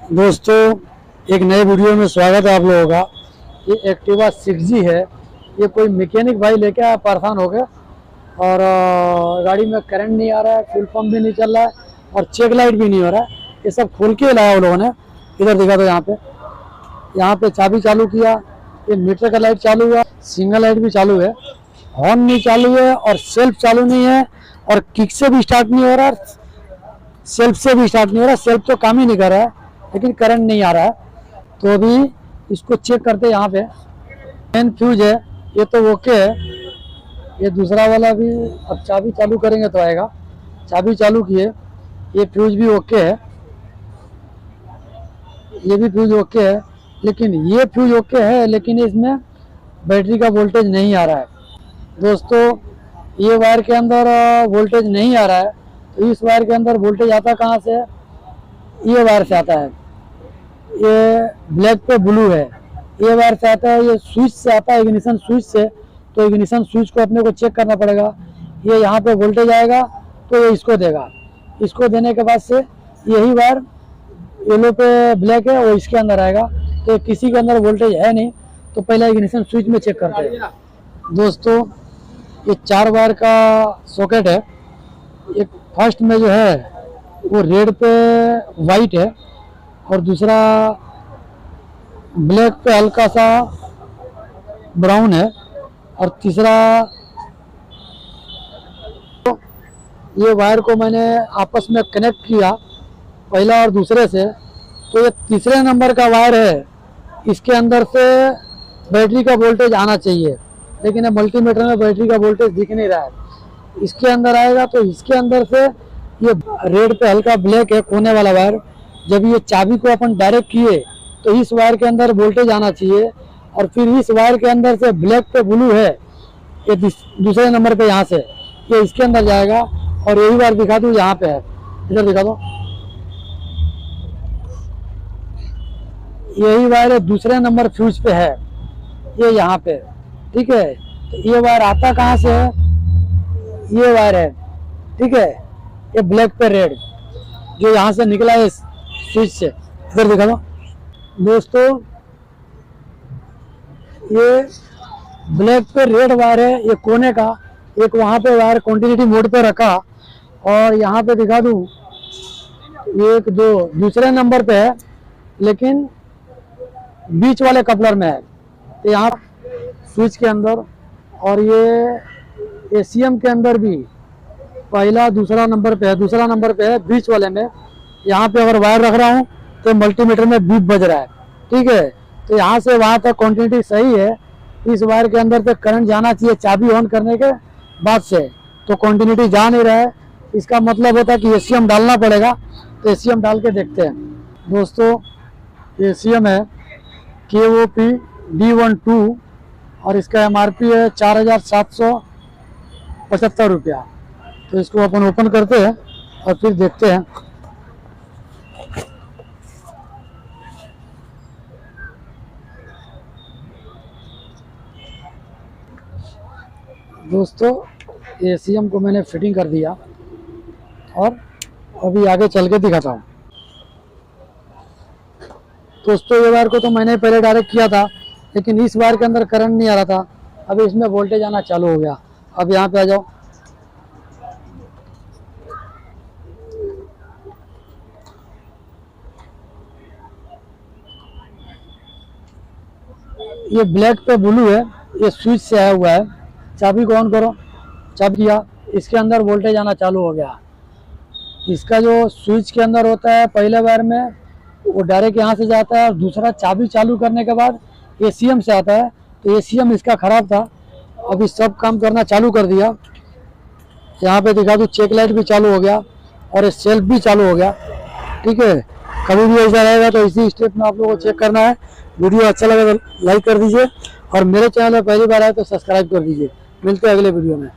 दोस्तों, एक नए वीडियो में स्वागत है आप लोगों का। ये एक्टिवा 6G है। ये कोई मैकेनिक भाई लेके आया परेशान हो गया और गाड़ी में करंट नहीं आ रहा है, फुल पंप भी नहीं चल रहा है और चेक लाइट भी नहीं हो रहा है। ये सब खोल के लाया उन लोगों ने। इधर दिखा दो, यहाँ पे चाबी चालू किया, ये मीटर का लाइट चालू हुआ, सिंगल लाइट भी चालू है, हॉर्न नहीं चालू है और सेल्फ चालू नहीं है और किक से भी स्टार्ट नहीं हो रहा, सेल्फ से भी स्टार्ट नहीं हो रहा। सेल्फ तो काम ही नहीं कर रहा है लेकिन करंट नहीं आ रहा है। तो अभी इसको चेक करते हैं। यहाँ पे मेन फ्यूज है, ये तो ओके है। ये दूसरा वाला भी अब चाबी चालू करेंगे तो आएगा। चाबी चालू किए, ये फ्यूज भी ओके है, ये भी फ्यूज ओके है, लेकिन ये फ्यूज ओके है लेकिन इसमें बैटरी का वोल्टेज नहीं आ रहा है। दोस्तों, ये वायर के अंदर वोल्टेज नहीं आ रहा है, तो इस वायर के अंदर वोल्टेज आता कहाँ से? ये वायर से आता है। ये ब्लैक पे ब्लू है, ये वायर से आता है, ये स्विच से आता है, इग्निशन स्विच से। तो इग्निशन स्विच को अपने को चेक करना पड़ेगा। ये यहाँ पे वोल्टेज आएगा तो ये इसको देगा, इसको देने के बाद से यही वायर येलो पे ब्लैक है वो इसके अंदर आएगा। तो किसी के अंदर वोल्टेज है नहीं, तो पहले इग्निशन स्विच में चेक करते हैं। दोस्तों, ये 4 वायर का सॉकेट है। एक फर्स्ट में जो है वो रेड पे वाइट है और दूसरा ब्लैक पे हल्का सा ब्राउन है और तीसरा, तो ये वायर को मैंने आपस में कनेक्ट किया पहला और दूसरे से। तो ये तीसरे नंबर का वायर है, इसके अंदर से बैटरी का वोल्टेज आना चाहिए, लेकिन मल्टीमीटर में बैटरी का वोल्टेज दिख नहीं रहा है। इसके अंदर आएगा तो इसके अंदर से ये रेड पे हल्का ब्लैक है कोने वाला वायर। जब ये चाबी को अपन डायरेक्ट किए तो इस वायर के अंदर वोल्टेज आना चाहिए और फिर इस वायर के अंदर से ब्लैक पे ब्लू है, ये दूसरे नंबर पे यहाँ से ये इसके अंदर जाएगा। और यही वायर दिखा दूँ, यहाँ पे है, इधर दिखा दो, यही वायर दूसरे नंबर फ्यूज पे है, ये यहाँ पे, ठीक है। तो ये वायर आता कहाँ से है? ये वायर है, ठीक है, ये ब्लैक पे रेड जो यहाँ से निकला है स्विच से। इधर दिखा दो दोस्तों, ये ब्लैक पे रेड वायर है, ये कोने का। एक वहाँ पे वायर कंटिन्यूटी मोड पे रखा और यहाँ पे दिखा दूँ, 1 2 दूसरे नंबर पे है लेकिन बीच वाले कपलर में है। तो यहाँ स्विच के अंदर और ये ACM के अंदर भी पहला दूसरा नंबर पे है, दूसरा नंबर पे है बीच वाले में। यहाँ पे अगर वायर रख रहा हूँ तो मल्टीमीटर में बीप बज रहा है, ठीक है। तो यहाँ से वहाँ तक क्वांटिटी सही है। इस वायर के अंदर तक करंट जाना चाहिए चाबी ऑन करने के बाद से, तो क्वांटिटी जा नहीं रहा है। इसका मतलब होता है कि ACM डालना पड़ेगा। तो ACM डाल के देखते हैं। दोस्तों, ACM है KOP D12 और इसका MRP है 4775 रुपया। तो इसको अपन ओपन करते हैं और फिर देखते हैं। दोस्तों, ACM को मैंने फिटिंग कर दिया और अभी आगे चल के दिखाता हूँ। दोस्तों, ये वायर को तो मैंने पहले डायरेक्ट किया था लेकिन इस वायर के अंदर करंट नहीं आ रहा था। अभी इसमें वोल्टेज आना चालू हो गया। अब यहाँ पे आ जाओ, ये ब्लैक पे ब्लू है, ये स्विच से आया हुआ है। चाबी को ऑन करो, चाबी किया, इसके अंदर वोल्टेज आना चालू हो गया। इसका जो स्विच के अंदर होता है पहले वायर में वो डायरेक्ट यहाँ से जाता है और दूसरा चाबी चालू करने के बाद ACM से आता है। तो ACM इसका खराब था, अभी सब काम करना चालू कर दिया। यहाँ पे दिखा दूँ, चेक लाइट भी चालू हो गया और सेल्फ भी चालू हो गया, ठीक है। कभी भी ऐसा रहेगा तो इसी स्टेप में आप लोगों को चेक करना है। वीडियो अच्छा लगा तो लाइक कर दीजिए और मेरे चैनल में पहली बार आए तो सब्सक्राइब कर दीजिए। मिलते हैं अगले वीडियो में।